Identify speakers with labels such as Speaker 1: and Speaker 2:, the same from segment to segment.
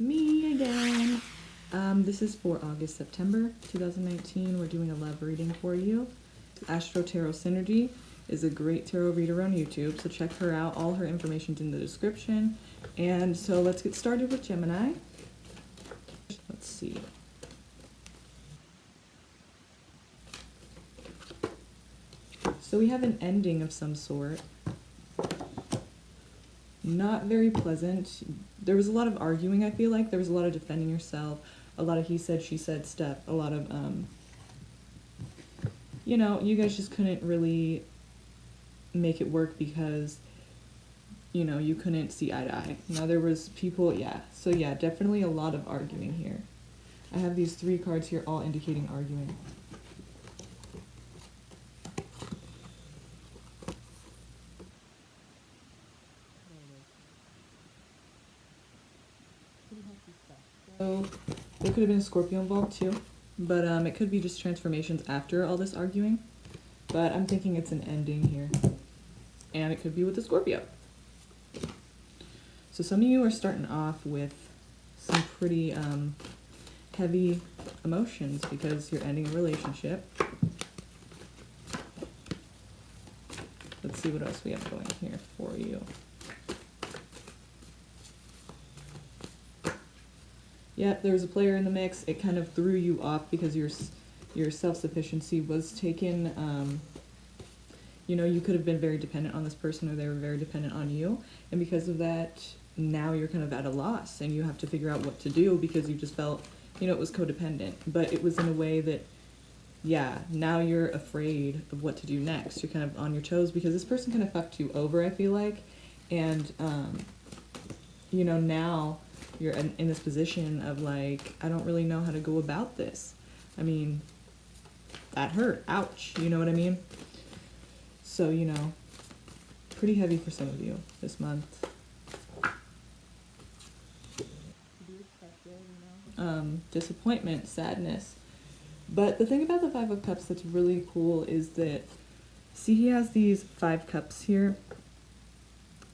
Speaker 1: me again. This is for August, September 2019. We're doing a love reading for you. Astro Tarot Synergy is a great tarot reader on YouTube, so check her out. All her information's in the description. And so let's get started with Gemini. Let's see. So we have an ending of some sort. Not very pleasant. There was a lot of arguing, I feel like. There was a lot of defending yourself, a lot of he said, she said stuff, a lot of, you know, you guys just couldn't really make it work because, you know, you couldn't see eye to eye. Now there was people, yeah. So yeah, definitely a lot of arguing here. I have these 3 cards here all indicating arguing. So there could have been a Scorpio involved too, but it could be just transformations after all this arguing. But I'm thinking it's an ending here, and it could be with the Scorpio. So some of you are starting off with some pretty heavy emotions because you're ending a relationship. Let's see what else we have going here for you. Yep, there was a player in the mix. It kind of threw you off because your self-sufficiency was taken. You know, you could have been very dependent on this person, or they were very dependent on you. And because of that, now you're kind of at a loss and you have to figure out what to do because you just felt, you know, it was codependent. But it was in a way that, yeah, now you're afraid of what to do next. You're kind of on your toes because this person kind of fucked you over, I feel like. And, you know, now you're in this position of like, I don't really know how to go about this. I mean, that hurt. Ouch. You know what I mean? So, you know, pretty heavy for some of you this month. Disappointment, sadness. But the thing about the 5 of Cups that's really cool is that, see, he has these 5 cups here.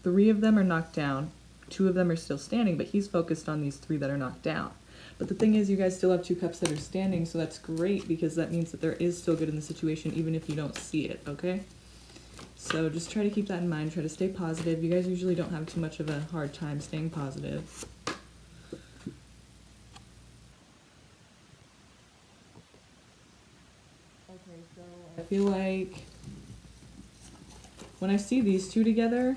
Speaker 1: 3 of them are knocked down. 2 of them are still standing, but he's focused on these 3 that are knocked down. But the thing is, you guys still have 2 cups that are standing, so that's great because that means that there is still good in the situation, even if you don't see it, okay? So just try to keep that in mind. Try to stay positive. You guys usually don't have too much of a hard time staying positive. Okay, so I feel like when I see these 2 together,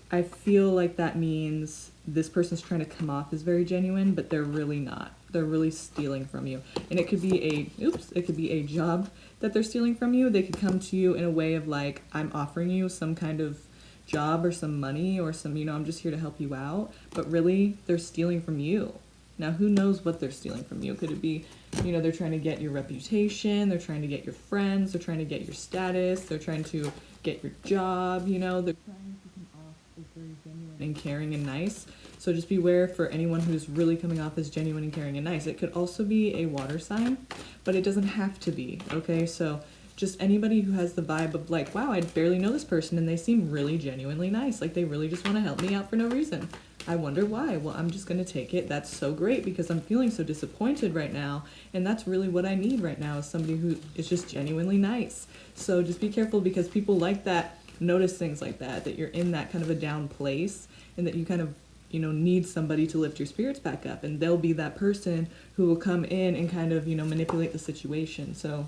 Speaker 1: I feel like that means this person's trying to come off as very genuine, but they're really not. They're really stealing from you. And it could be it could be a job that they're stealing from you. They could come to you in a way of like, I'm offering you some kind of job or some money or some, you know, I'm just here to help you out. But really, they're stealing from you. Now, who knows what they're stealing from you? Could it be, you know, they're trying to get your reputation, they're trying to get your friends, they're trying to get your status, they're trying to get your job, you know, they're trying to come off as very genuine and caring and nice. So just beware for anyone who's really coming off as genuine and caring and nice. It could also be a water sign, but it doesn't have to be, okay? So just anybody who has the vibe of like, wow, I barely know this person and they seem really genuinely nice. Like they really just want to help me out for no reason. I wonder why. Well, I'm just going to take it. That's so great because I'm feeling so disappointed right now. And that's really what I need right now is somebody who is just genuinely nice. So just be careful because people like that notice things like that you're in that kind of a down place and that you kind of, you know, need somebody to lift your spirits back up. And they'll be that person who will come in and kind of, you know, manipulate the situation. So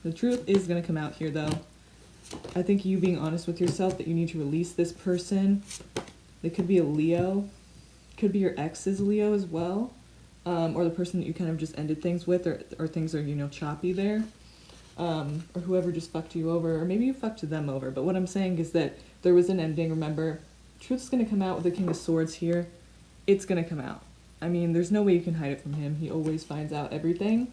Speaker 1: the truth is going to come out here though. I think you being honest with yourself that you need to release this person. It could be a Leo, could be your ex's Leo as well, or the person that you kind of just ended things with, or things are, you know, choppy there, or whoever just fucked you over, or maybe you fucked them over. But what I'm saying is that there was an ending. Remember, truth's going to come out with the King of Swords here. It's going to come out. I mean, there's no way you can hide it from him. He always finds out everything.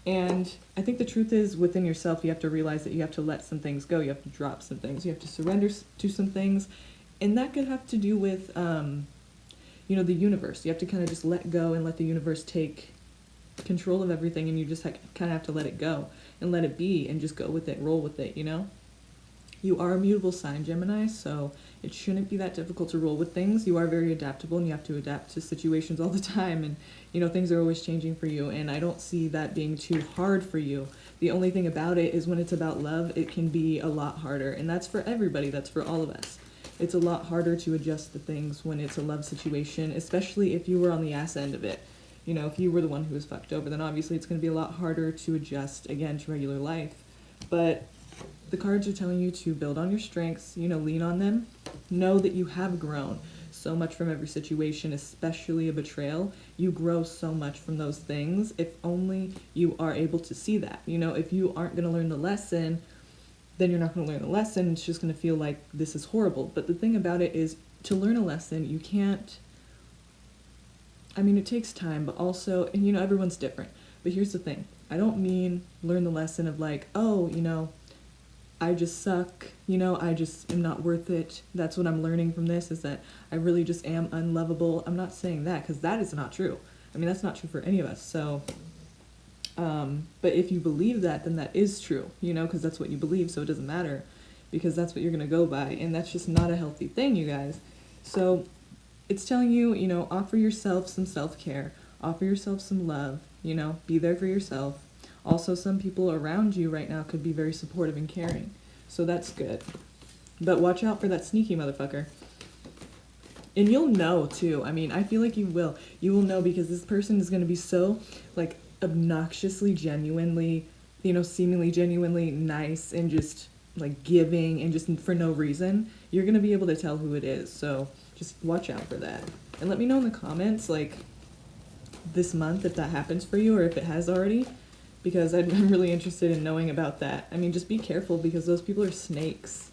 Speaker 1: And I think the truth is within yourself, you have to realize that you have to let some things go. You have to drop some things. You have to surrender to some things. And that could have to do with, you know, the universe. You have to kind of just let go and let the universe take control of everything. And you just kind of have to let it go and let it be and just go with it, roll with it, you know? You are a mutable sign, Gemini, so it shouldn't be that difficult to roll with things. You are very adaptable, and you have to adapt to situations all the time, and things are always changing for you, and I don't see that being too hard for you. The only thing about it is when it's about love, it can be a lot harder, and that's for everybody, that's for all of us. It's a lot harder to adjust to things when it's a love situation, especially if you were on the ass end of it. If you were the one who was fucked over, then obviously it's going to be a lot harder to adjust, again, to regular life. But the cards are telling you to build on your strengths, lean on them. Know that you have grown so much from every situation, especially a betrayal. You grow so much from those things if only you are able to see that. If you aren't going to learn the lesson, then you're not going to learn the lesson. It's just going to feel like this is horrible. But the thing about it is, to learn a lesson, you can't, it takes time, but also, and everyone's different. But here's the thing. I don't mean learn the lesson of like, oh, I just suck, I just am not worth it. That's what I'm learning from this, is that I really just am unlovable. I'm not saying that, because that is not true. That's not true for any of us. So, but if you believe that, then that is true, because that's what you believe, so it doesn't matter, because that's what you're going to go by, and that's just not a healthy thing, you guys. So it's telling you, offer yourself some self-care, offer yourself some love, be there for yourself. Also, some people around you right now could be very supportive and caring, so that's good. But watch out for that sneaky motherfucker. And you'll know, too. I feel like you will. You will know, because this person is going to be so, like, obnoxiously, genuinely, seemingly genuinely nice and just, like, giving and just for no reason. You're going to be able to tell who it is, so just watch out for that. And let me know in the comments, like, this month if that happens for you or if it has already, because I'm really interested in knowing about that. Just be careful, because those people are snakes,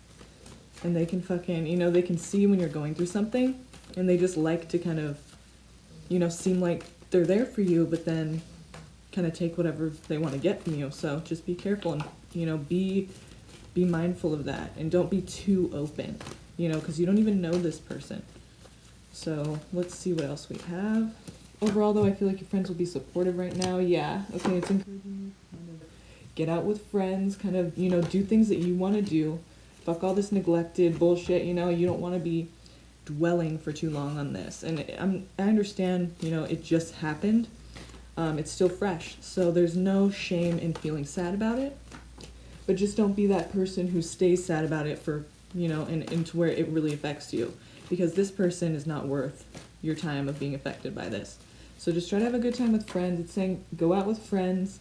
Speaker 1: and they can fucking, they can see when you're going through something, and they just like to kind of, seem like they're there for you, but then kind of take whatever they want to get from you. So just be careful, and, be mindful of that, and don't be too open, because you don't even know this person. So let's see what else we have. Overall, though, I feel like your friends will be supportive right now. Yeah, okay, it's encouraging you to kind of get out with friends, kind of, do things that you want to do. Fuck all this neglected bullshit, you don't want to be dwelling for too long on this. And I understand, it just happened. It's still fresh, so there's no shame in feeling sad about it. But just don't be that person who stays sad about it for, and to where it really affects you. Because this person is not worth your time of being affected by this. So just try to have a good time with friends. It's saying go out with friends,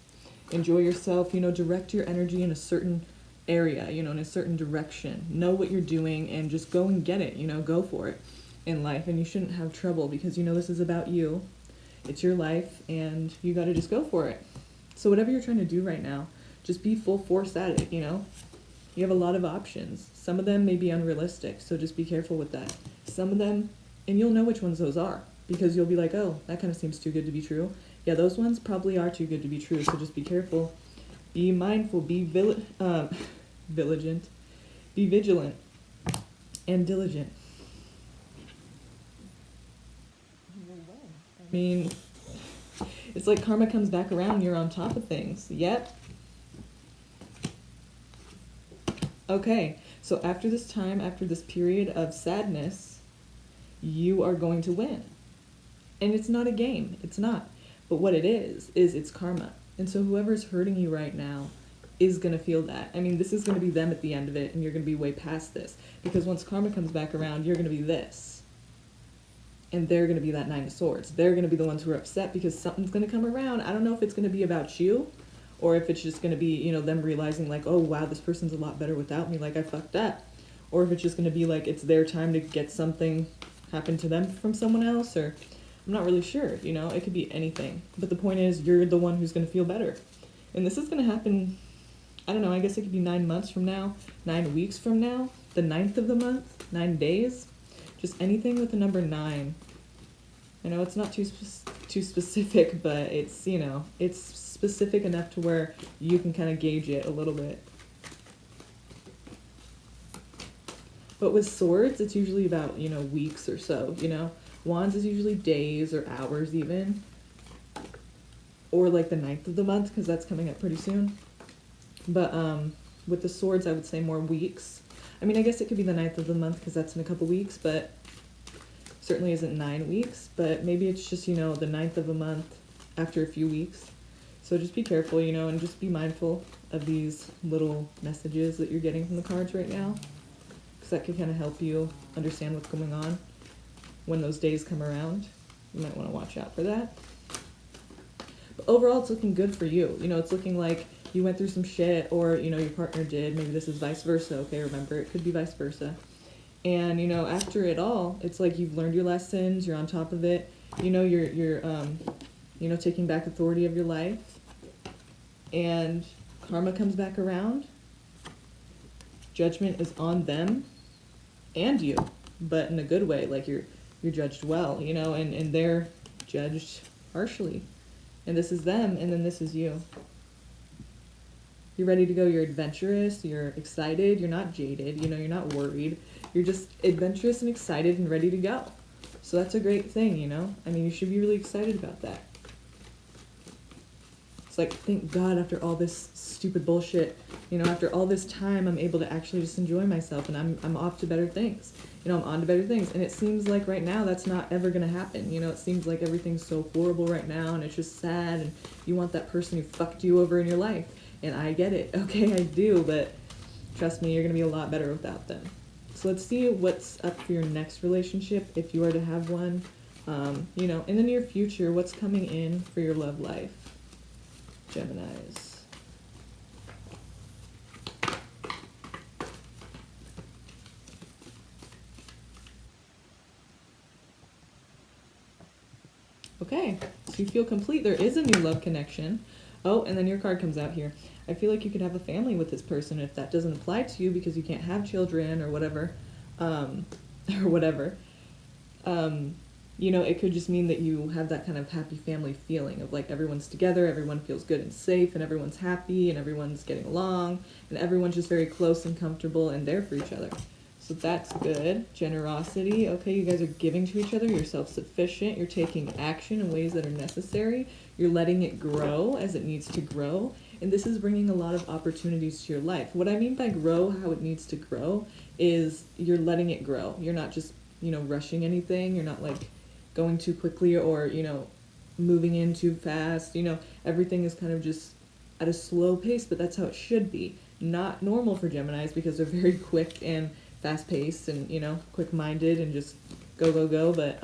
Speaker 1: enjoy yourself, direct your energy in a certain area, in a certain direction. Know what you're doing and just go and get it, go for it in life. And you shouldn't have trouble, because this is about you. It's your life, and you got to just go for it. So whatever you're trying to do right now, just be full force at it, You have a lot of options. Some of them may be unrealistic, so just be careful with that. Some of them, and you'll know which ones those are, because you'll be like, oh, that kind of seems too good to be true. Yeah, those ones probably are too good to be true, so just be careful. Be mindful, be vigilant, be vigilant, and diligent. It's like karma comes back around, you're on top of things. Yep. Okay, so after this time, after this period of sadness, you are going to win. And it's not a game, it's not. But what it is it's karma. And so whoever's hurting you right now is going to feel that. This is going to be them at the end of it, and you're going to be way past this. Because once karma comes back around, you're going to be this. And they're going to be that Nine of Swords. They're going to be the ones who are upset because something's going to come around. I don't know if it's going to be about you, or if it's just going to be, them realizing like, oh, wow, this person's a lot better without me, like I fucked up. Or if it's just going to be like it's their time to get something happen to them from someone else, or I'm not really sure, it could be anything. But the point is, you're the one who's going to feel better. And this is going to happen, I don't know, I guess it could be 9 months from now, 9 weeks from now, the 9th of the month, 9 days, just anything with the number 9. I know it's not too specific, but it's, it's specific enough to where you can kind of gauge it a little bit. But with swords, it's usually about, weeks or so, Wands is usually days or hours even. Or like the 9th of the month, because that's coming up pretty soon. But with the swords, I would say more weeks. I mean, I guess it could be the 9th of the month because that's in a couple weeks, but certainly isn't 9 weeks. But maybe it's just, you know, the 9th of a month after a few weeks. So just be careful, you know, and just be mindful of these little messages that you're getting from the cards right now, because that can kind of help you understand what's going on when those days come around. You might want to watch out for that. But overall, it's looking good for you. You know, it's looking like you went through some shit, or, you know, your partner did. Maybe this is vice versa. Okay, remember, it could be vice versa. And, you know, after it all, it's like you've learned your lessons, you're on top of it. You know, you're you know, taking back authority of your life. And karma comes back around. Judgment is on them and you, but in a good way. Like you're judged well, you know, and they're judged harshly. And this is them, and then this is you. You're ready to go, you're adventurous, you're excited, you're not jaded, you know, you're not worried. You're just adventurous and excited and ready to go. So that's a great thing, you know? I mean, you should be really excited about that. It's like, thank God, after all this stupid bullshit, you know, after all this time, I'm able to actually just enjoy myself, and I'm off to better things. You know, I'm on to better things. And it seems like right now that's not ever going to happen. You know, it seems like everything's so horrible right now, and it's just sad, and you want that person who fucked you over in your life. And I get it. Okay, I do, but trust me, you're going to be a lot better without them. So let's see what's up for your next relationship, if you are to have one. You know, in the near future, what's coming in for your love life, Geminis? Okay, so you feel complete. There is a new love connection. Oh, and then your card comes out here. I feel like you could have a family with this person. If that doesn't apply to you because you can't have children or whatever, you know, it could just mean that you have that kind of happy family feeling of like everyone's together, everyone feels good and safe, and everyone's happy, and everyone's getting along, and everyone's just very close and comfortable and there for each other. So that's good. Generosity. Okay, you guys are giving to each other. You're self-sufficient. You're taking action in ways that are necessary. You're letting it grow as it needs to grow. And this is bringing a lot of opportunities to your life. What I mean by grow, how it needs to grow, is you're letting it grow. You're not just, you know, rushing anything. You're not like going too quickly or, you know, moving in too fast. You know, everything is kind of just at a slow pace, but that's how it should be. Not normal for Geminis because they're very quick and fast-paced and, you know, quick-minded and just go, but,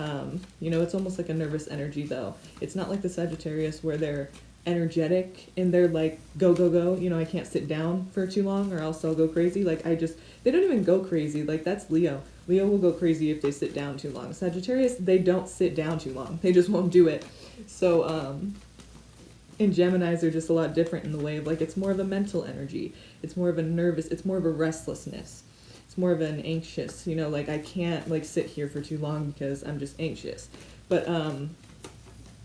Speaker 1: you know, it's almost like a nervous energy, though. It's not like the Sagittarius where they're energetic and they're like, go, you know, I can't sit down for too long or else I'll go crazy. Like, they don't even go crazy. Like, that's Leo. Leo will go crazy if they sit down too long. Sagittarius, they don't sit down too long. They just won't do it. So, and Geminis are just a lot different in the way of, like, it's more of a mental energy. It's more of a nervous, it's more of a restlessness. More of an anxious, you know, like I can't like sit here for too long because I'm just anxious. But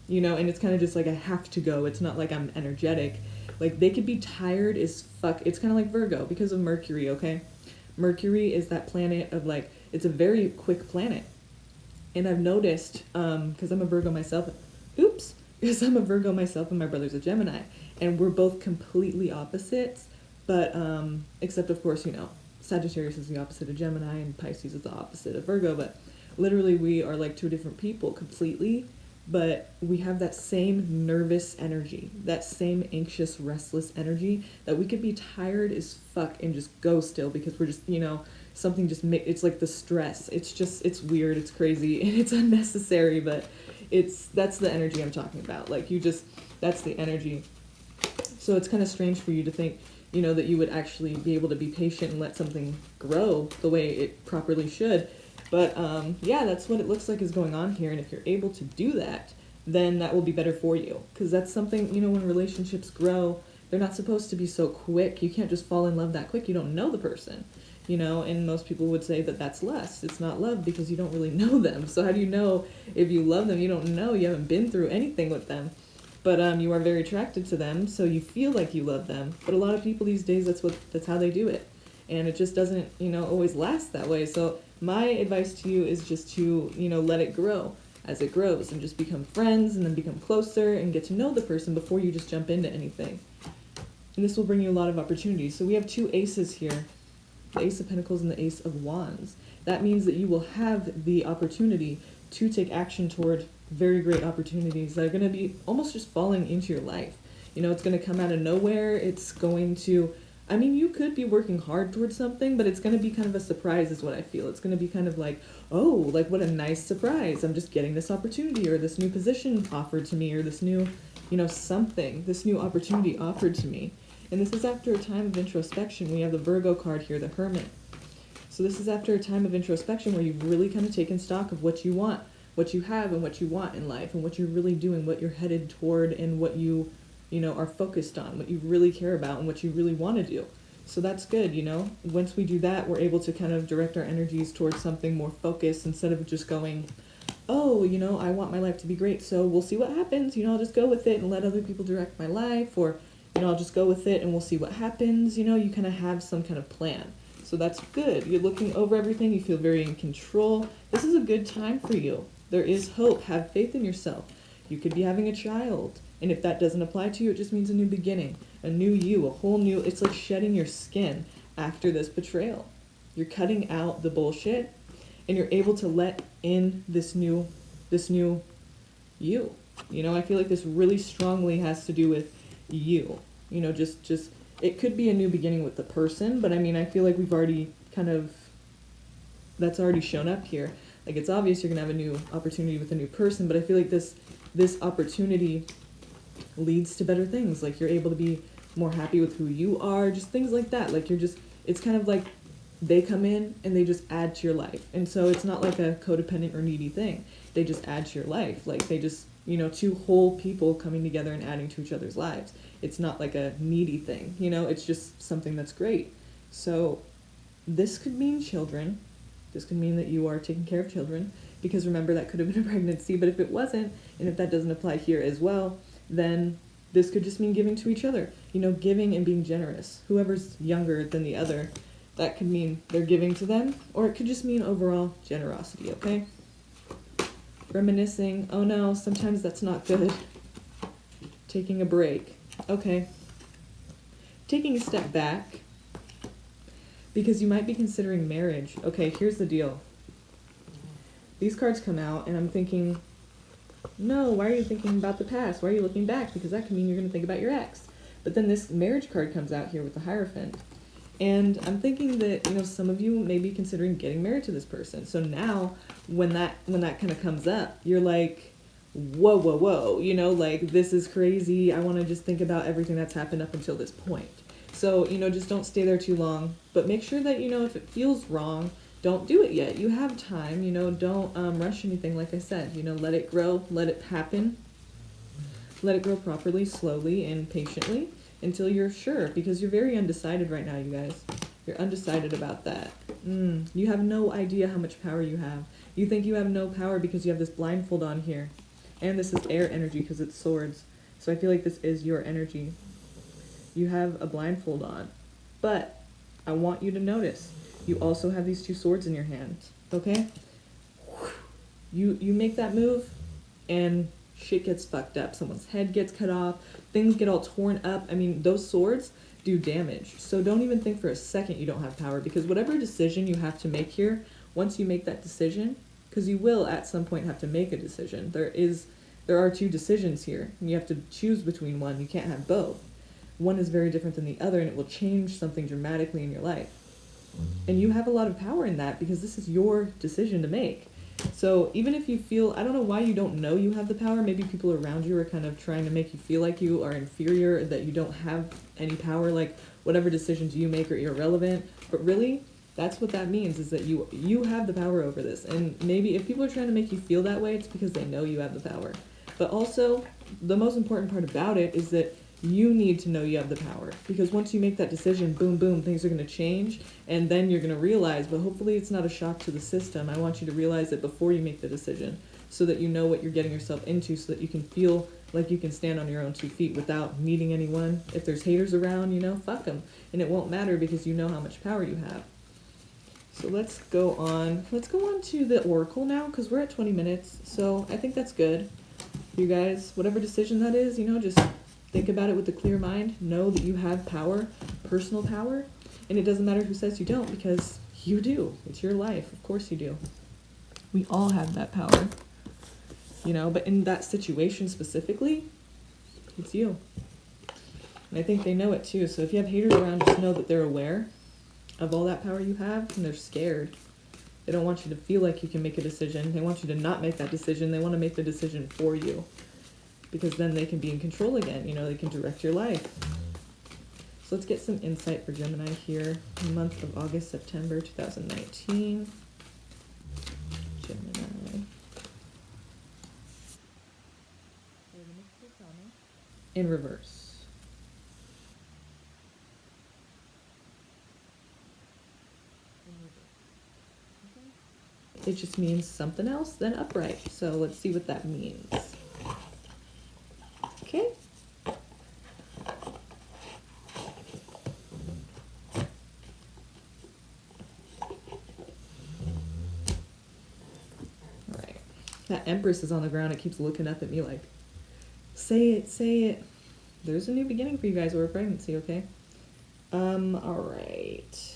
Speaker 1: you know, and it's kind of just like I have to go. It's not like I'm energetic. Like they could be tired as fuck. It's kind of like Virgo because of Mercury, okay? Mercury is that planet of like, it's a very quick planet. And I've noticed, because I'm a Virgo myself, because I'm a Virgo myself and my brother's a Gemini, and we're both completely opposites, but except of course, you know, Sagittarius is the opposite of Gemini and Pisces is the opposite of Virgo, but literally we are like two different people completely, but we have that same nervous energy, that same anxious, restless energy that we could be tired as fuck and just go still because we're just, you know, something just it's like the stress. It's weird, it's crazy, and it's unnecessary, but that's the energy I'm talking about. Like that's the energy. So it's kind of strange for you to think, you know, that you would actually be able to be patient and let something grow the way it properly should. But yeah, that's what it looks like is going on here. And if you're able to do that, then that will be better for you. Because that's something, you know, when relationships grow, they're not supposed to be so quick. You can't just fall in love that quick. You don't know the person, you know, and most people would say that that's lust. It's not love because you don't really know them. So how do you know if you love them? You don't know. You haven't been through anything with them. But you are very attracted to them, so you feel like you love them. But a lot of people these days, that's how they do it. And it just doesn't, you know, always last that way. So my advice to you is just to, you know, let it grow as it grows and just become friends and then become closer and get to know the person before you just jump into anything. And this will bring you a lot of opportunities. So we have two aces here. the Ace of Pentacles and the Ace of Wands. That means that you will have the opportunity to take action toward very great opportunities that are going to be almost just falling into your life. You know, it's going to come out of nowhere. It's going to, I mean, you could be working hard towards something, but it's going to be kind of a surprise is what I feel. It's going to be kind of like, oh, like what a nice surprise. I'm just getting this opportunity or this new position offered to me or this new, you know, something, this new opportunity offered to me. And this is after a time of introspection. We have the Virgo card here, the Hermit. So this is after a time of introspection where you've really kind of taken stock of what you want, what you have and what you want in life and what you're really doing, what you're headed toward and what you know, are focused on, what you really care about and what you really want to do. So that's good, you know. Once we do that, we're able to kind of direct our energies towards something more focused instead of just going, oh, you know, I want my life to be great, so we'll see what happens. You know, I'll just go with it and let other people direct my life, or, you know, I'll just go with it and we'll see what happens. You know, you kind of have some kind of plan. So that's good. You're looking over everything. You feel very in control. This is a good time for you. There is hope. Have faith in yourself. You could be having a child. And if that doesn't apply to you, it just means a new beginning, a new you, a whole new, it's like shedding your skin after this betrayal. You're cutting out the bullshit and you're able to let in this new you. You know, I feel like this really strongly has to do with you. You know, just it could be a new beginning with the person, but I mean, I feel like we've already kind of, that's already shown up here. Like, it's obvious you're gonna have a new opportunity with a new person, but I feel like this opportunity leads to better things. Like, you're able to be more happy with who you are, just things like that. Like, you're just, it's kind of like they come in and they just add to your life. And so it's not like a codependent or needy thing. They just add to your life. Like, they just, you know, two whole people coming together and adding to each other's lives. It's not like a needy thing, you know, it's just something that's great. So this could mean children. This could mean that you are taking care of children, because remember, that could have been a pregnancy. But if it wasn't, and if that doesn't apply here as well, then this could just mean giving to each other, you know, giving and being generous. Whoever's younger than the other, that could mean they're giving to them, or it could just mean overall generosity, okay? Reminiscing, oh no, sometimes that's not good. Taking a break, okay. Taking a step back, because you might be considering marriage. Okay, here's the deal. These cards come out, and I'm thinking, no, why are you thinking about the past? Why are you looking back? Because that can mean you're going to think about your ex. But then this marriage card comes out here with the Hierophant. And I'm thinking that, you know, some of you may be considering getting married to this person. So now, when that kind of comes up, you're like, whoa, you know, like, this is crazy. I want to just think about everything that's happened up until this point. So, you know, just don't stay there too long. But make sure that, you know, if it feels wrong, don't do it yet. You have time, you know, don't rush anything, like I said. You know, let it grow, let it happen. Let it grow properly, slowly, and patiently until you're sure, because you're very undecided right now, you guys. You're undecided about that. You have no idea how much power you have. You think you have no power because you have this blindfold on here. And this is air energy because it's swords. So I feel like this is your energy. You have a blindfold on. But I want you to notice, you also have these two swords in your hands, okay? You make that move, and shit gets fucked up. Someone's head gets cut off. Things get all torn up. I mean, those swords do damage. So don't even think for a second you don't have power, because whatever decision you have to make here, once you make that decision, because you will at some point have to make a decision. There are two decisions here, and you have to choose between one. You can't have both. One is very different than the other, and it will change something dramatically in your life. And you have a lot of power in that, because this is your decision to make. So even if you feel, I don't know why you don't know you have the power. Maybe people around you are kind of trying to make you feel like you are inferior, that you don't have any power, like whatever decisions you make are irrelevant. But really, that's what that means, is that you have the power over this. And maybe if people are trying to make you feel that way, it's because they know you have the power. But also, the most important part about it is that you need to know you have the power, because once you make that decision, boom, boom, things are going to change, and then you're going to realize, but hopefully it's not a shock to the system. I want you to realize it before you make the decision, so that you know what you're getting yourself into, so that you can feel like you can stand on your own 2 feet without needing anyone. If there's haters around, you know, fuck them, and it won't matter because you know how much power you have. So let's go on to the oracle now, because we're at 20 minutes, so I think that's good. You guys, whatever decision that is, you know, just think about it with a clear mind. Know that you have power, personal power, And it doesn't matter who says you don't, because you do. It's your life. Of course you do. We all have that power, you know, but in that situation specifically, it's you. And I think they know it too. So if you have haters around, just know that they're aware of all that power you have, and they're scared. They don't want you to feel like you can make a decision. They want you to not make that decision. They want to make the decision for you, because then they can be in control again. You know, they can direct your life. So let's get some insight for Gemini here in the month of August, September 2019. Gemini. In reverse. It just means something else than upright. So let's see what that means. Okay. Alright. That Empress is on the ground. It keeps looking up at me like, say it, say it. There's a new beginning for you guys or a pregnancy, okay? Alright.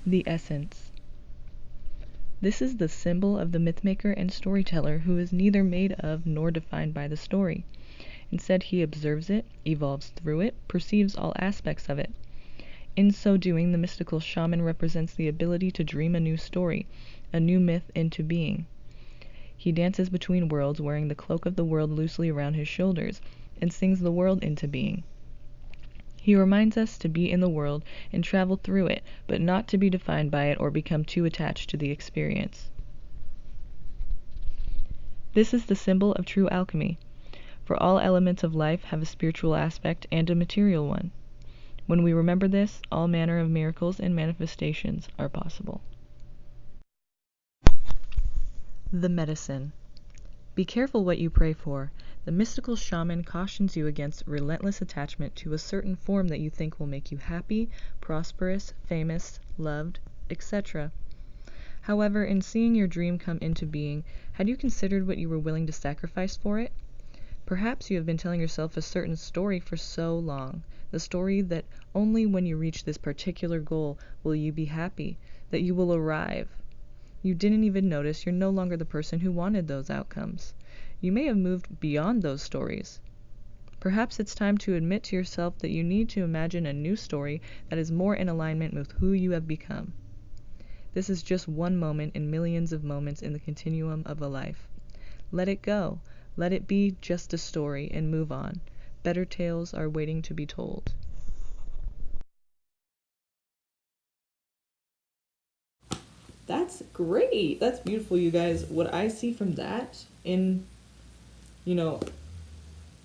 Speaker 2: The essence. This is the symbol of the mythmaker and storyteller who is neither made of nor defined by the story. Instead, he observes it, evolves through it, perceives all aspects of it. In so doing, the mystical shaman represents the ability to dream a new story, a new myth into being. He dances between worlds, wearing the cloak of the world loosely around his shoulders, and sings the world into being. He reminds us to be in the world and travel through it, but not to be defined by it or become too attached to the experience. This is the symbol of true alchemy, for all elements of life have a spiritual aspect and a material one. When we remember this, all manner of miracles and manifestations are possible. The medicine. Be careful what you pray for. The mystical shaman cautions you against relentless attachment to a certain form that you think will make you happy, prosperous, famous, loved, etc. However, in seeing your dream come into being, had you considered what you were willing to sacrifice for it? Perhaps you have been telling yourself a certain story for so long, the story that only when you reach this particular goal will you be happy, that you will arrive. You didn't even notice you're no longer the person who wanted those outcomes. You may have moved beyond those stories. Perhaps it's time to admit to yourself that you need to imagine a new story that is more in alignment with who you have become. This is just one moment in millions of moments in the continuum of a life. Let it go. Let it be just a story and move on. Better tales are waiting to be told.
Speaker 1: That's great. That's beautiful, you guys. What I see from that in, you know,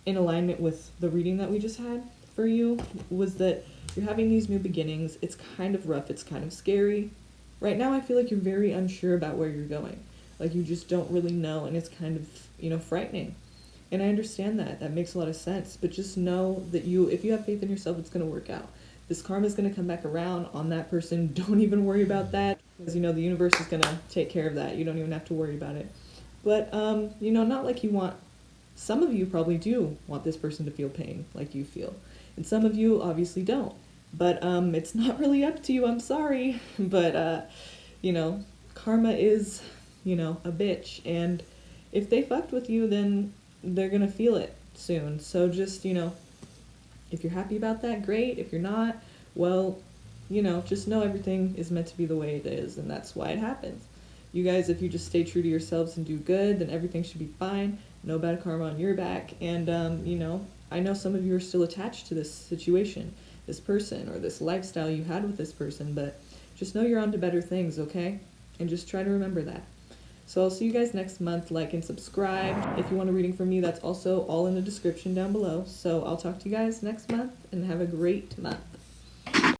Speaker 1: in alignment with the reading that we just had for you was that you're having these new beginnings. It's kind of rough. It's kind of scary. Right now, I feel like you're very unsure about where you're going. Like you just don't really know, and it's kind of, you know, frightening. And I understand that. That makes a lot of sense. But just know that if you have faith in yourself, it's going to work out. This karma is going to come back around on that person. Don't even worry about that, because, you know, the universe is going to take care of that. You don't even have to worry about it. But, you know, not like you want, some of you probably do want this person to feel pain like you feel. And some of you obviously don't. But it's not really up to you. I'm sorry. But, you know, karma is, you know, a bitch. And if they fucked with you, then they're going to feel it soon. So just, you know, if you're happy about that, great. If you're not, well, you know, just know everything is meant to be the way it is, and that's why it happens. You guys, if you just stay true to yourselves and do good, then everything should be fine. No bad karma on your back. And, you know, I know some of you are still attached to this situation, this person, or this lifestyle you had with this person, but just know you're on to better things, okay? And just try to remember that. So I'll see you guys next month. Like and subscribe. If you want a reading from me, that's also all in the description down below. So I'll talk to you guys next month, and have a great month.